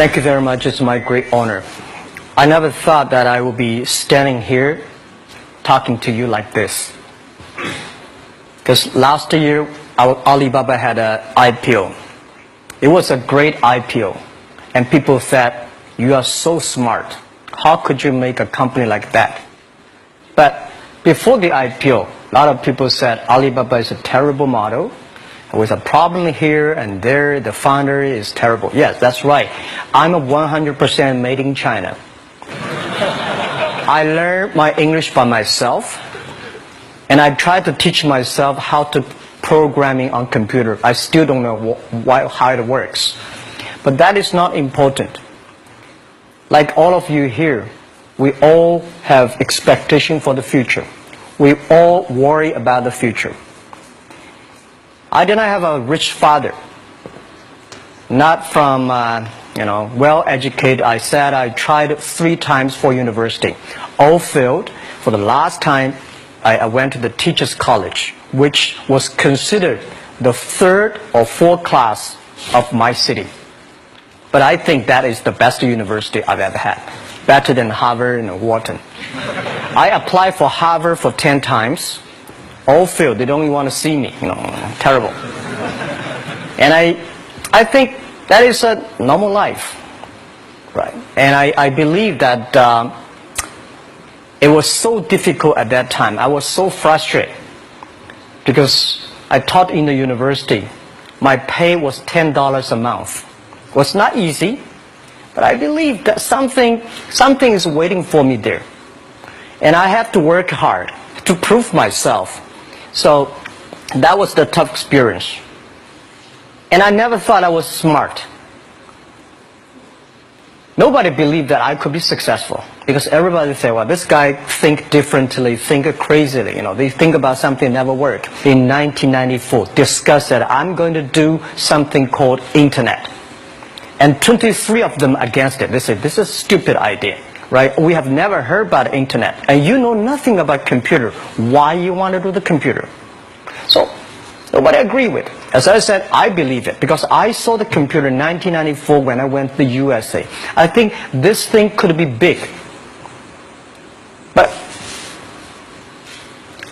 Thank you very much. It's my great honor. I never thought that I would be standing here talking to you like this. Because last year, Alibaba had an IPO. It was a great IPO. And people said, you are so smart. How could you make a company like that? But before the IPO, a lot of people said Alibaba is a terrible model. With a problem here and there, the founder is terrible. Yes, that's right. I'm a 100% made in China. I learned my English by myself, and I tried to teach myself how to programming on computer. I still don't know how it works. But that is not important. Like all of you here, we all have expectation for the future. We all worry about the future. I did not have a rich father, not from, well-educated. I said I tried 3 times for university. All failed. For the last time, I went to the teacher's college, which was considered the 3rd or 4th class of my city. But I think that is the best university I've ever had, better than Harvard and Wharton. I applied for Harvard for 10 times. All failed. They don't even want to see me. Terrible. And I think that is a normal life, right? And I believe that it was so difficult at that time. I was so frustrated because I taught in the university. My pay was $10 a month. It was not easy, but I believe that something is waiting for me there, and I have to work hard to prove myself. So that was the tough experience. And I never thought I was smart. Nobody believed that I could be successful because everybody said, well, this guy think differently, think crazily. They think about something never work. In 1994, discussed that I'm going to do something called internet. And 23 of them against it. They said, this is a stupid idea. Right? We have never heard about internet, and you know nothing about computer. Why you want to do the computer? So nobody agreed with. As I said, I believe it because I saw the computer in 1994 when I went to the USA. I think this thing could be big, but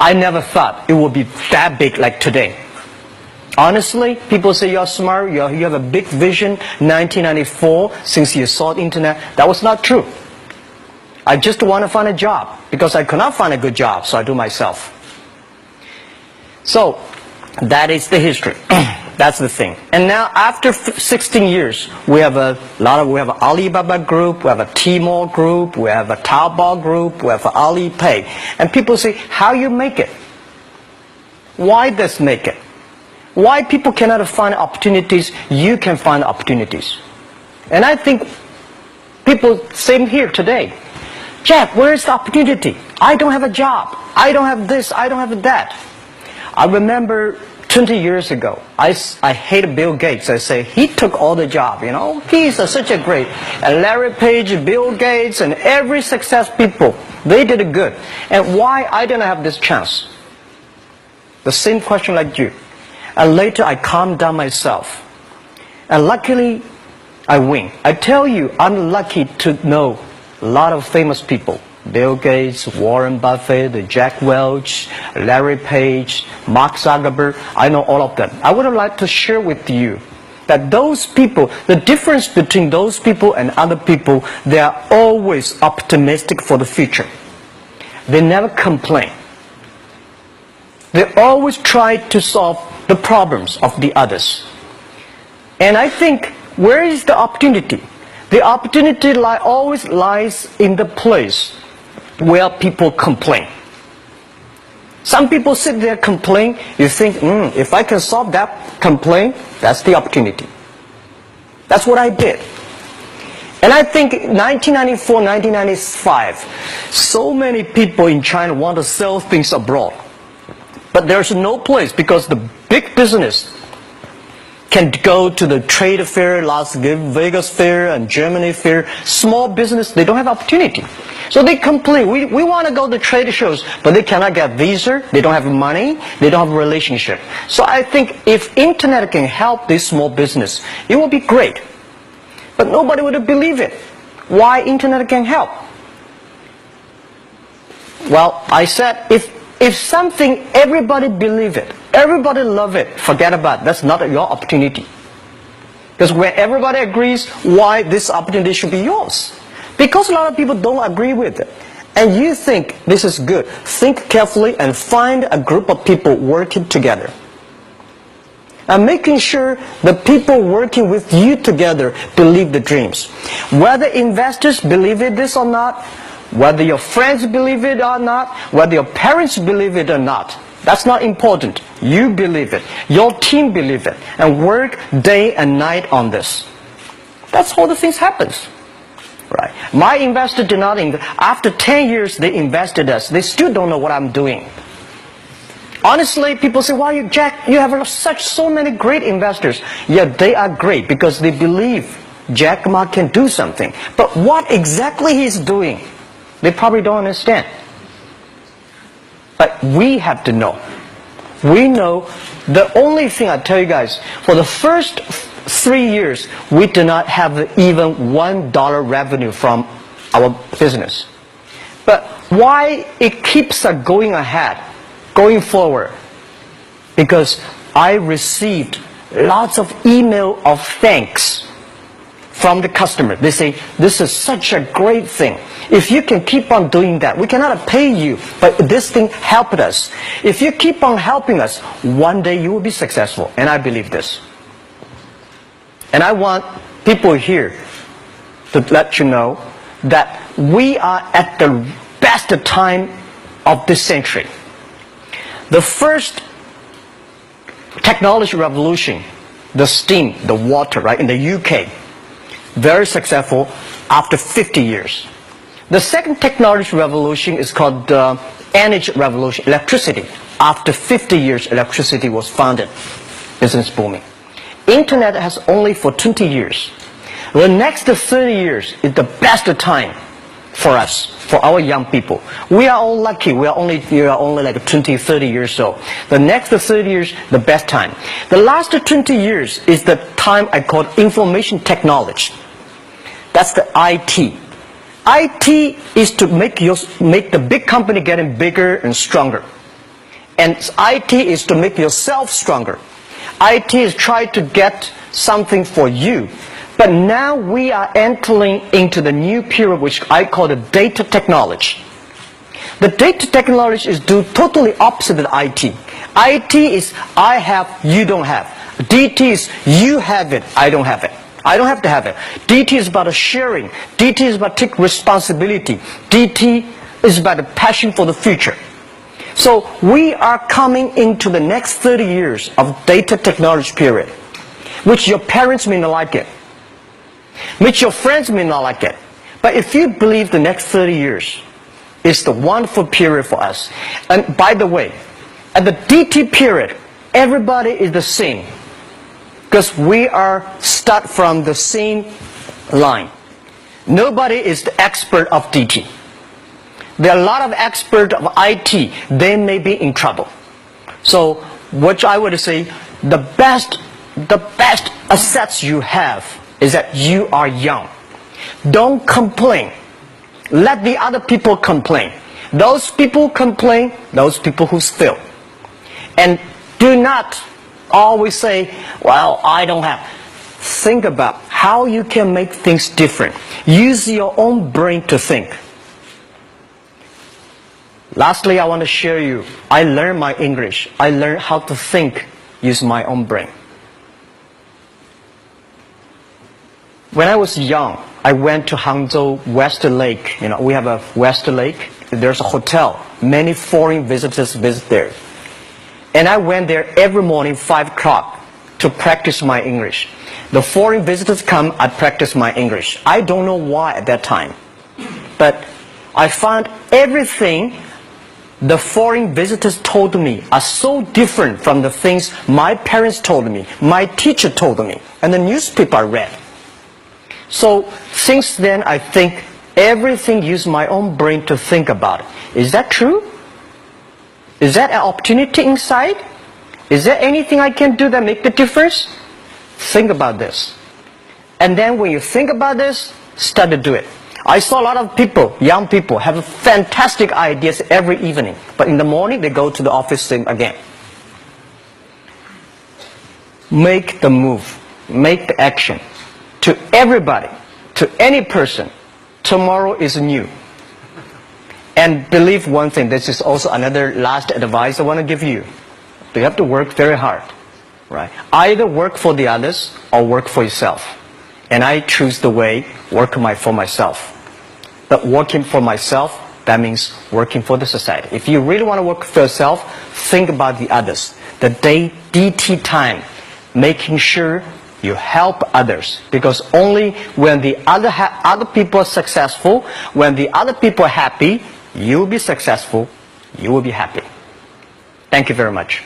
I never thought it would be that big like today. Honestly, people say you're smart, you have a big vision. 1994, since you saw the internet, that was not true. I just want to find a job because I could not find a good job, so I do myself. So that is the history. That's the thing. And now after 16 years, we have we have an Alibaba group, we have a Tmall group, we have a Taobao group, we have an Alipay. And people say, how you make it? Why does make it? Why people cannot find opportunities, you can find opportunities. And I think people, same here today. Jack, where is the opportunity? I don't have a job. I don't have this. I don't have that. I remember 20 years ago, I hated Bill Gates. I say, he took all the job, He's such a great. And Larry Page, Bill Gates, and every success people, they did it good. And why I didn't have this chance? The same question like you. And later I calmed down myself. And luckily, I win. I tell you, I'm lucky to know a lot of famous people. Bill Gates, Warren Buffett, Jack Welch, Larry Page, Mark Zuckerberg. I know all of them. I would like to share with you that those people, the difference between those people and other people, they are always optimistic for the future. They never complain. They always try to solve the problems of the others. And I think, where is the opportunity? The opportunity always lies in the place where people complain. Some people sit there complain. You think, if I can solve that complaint, that's the opportunity. That's what I did. And I think 1994, 1995, so many people in China want to sell things abroad. But there's no place because the big business can go to the trade fair, Las Vegas fair, and Germany fair. Small business, they don't have opportunity. So they complain. We want to go to trade shows, but they cannot get visa. They don't have money. They don't have a relationship. So I think if internet can help this small business, it will be great. but nobody would believe it. Why internet can help? Well, I said, if something, everybody believe it, everybody love it, forget about it. That's not your opportunity. Because when everybody agrees, why this opportunity should be yours? Because a lot of people don't agree with it. And you think this is good. Think carefully and find a group of people working together. And making sure the people working with you together believe the dreams. Whether investors believe it this or not, whether your friends believe it or not, whether your parents believe it or not, that's not important. You believe it. Your team believe it. And work day and night on this. That's how the things happens. Right. My investor did not invest. After 10 years, they invested us. They still don't know what I'm doing. Honestly, people say, "Why, Jack, you have so many great investors." Yeah, they are great because they believe Jack Ma can do something. But what exactly he's doing, they probably don't understand. But we have to know. We know the only thing I tell you guys, for the first 3 years, we do not have even $1 revenue from our business. But why it keeps us going ahead, going forward? Because I received lots of email of thanks from the customer. They say, "This is such a great thing. If you can keep on doing that, we cannot pay you, but this thing helped us. If you keep on helping us, one day you will be successful." And I believe this. And I want people here to let you know that we are at the best time of this century. The first technology revolution, the steam, the water, right, in the UK, very successful after 50 years. The second technology revolution is called the energy revolution, electricity. After 50 years, electricity was founded, business booming. Internet has only for 20 years. The next 30 years is the best time for us, for our young people. We are all lucky. We are only like 20, 30 years old. The next 30 years, the best time. The last 20 years is the time I call information technology. That's the IT. IT is to make the big company getting bigger and stronger. And IT is to make yourself stronger. IT is trying to get something for you. But now we are entering into the new period, which I call the data technology. The data technology is totally opposite of IT. IT is I have, you don't have. DT is you have it, I don't have it. I don't have to have it. DT is about sharing. DT is about taking responsibility. DT is about the passion for the future. So we are coming into the next 30 years of data technology period, which your parents may not like it, which your friends may not like it. But if you believe the next 30 years is the wonderful period for us. And by the way, at the DT period, everybody is the same. Because we are start from the same line. Nobody is the expert of DT. There are a lot of experts of IT. They may be in trouble. So what I would say, the best assets you have is that you are young. Don't complain. Let the other people complain. Those people complain, those people who fail. And do not always say, "Well, I don't have." Think about how you can make things different. Use your own brain to think. Lastly, I want to share you, I learned my English. I learned how to think, use my own brain. When I was young, I went to Hangzhou West Lake. We have a West Lake. There's a hotel. Many foreign visitors visit there. And I went there every morning, 5 o'clock, to practice my English. The foreign visitors come, I practice my English. I don't know why at that time. But I found everything the foreign visitors told me are so different from the things my parents told me, my teacher told me, and the newspaper I read. So since then, I think everything use my own brain to think about it. Is that true? Is that an opportunity inside? Is there anything I can do that make the difference? Think about this. And then when you think about this, start to do it. I saw a lot of people, young people, have fantastic ideas every evening. But in the morning, they go to the office again. Make the move. Make the action. To everybody, to any person, tomorrow is new. And believe one thing, this is also another last advice I want to give you. You have to work very hard. Right? Either work for the others or work for yourself. And I choose the way work for myself. But working for myself, that means working for the society. If you really want to work for yourself, think about the others. The DT time, making sure you help others. Because only when the other people are successful, when the other people are happy, you will be successful, you will be happy. Thank you very much.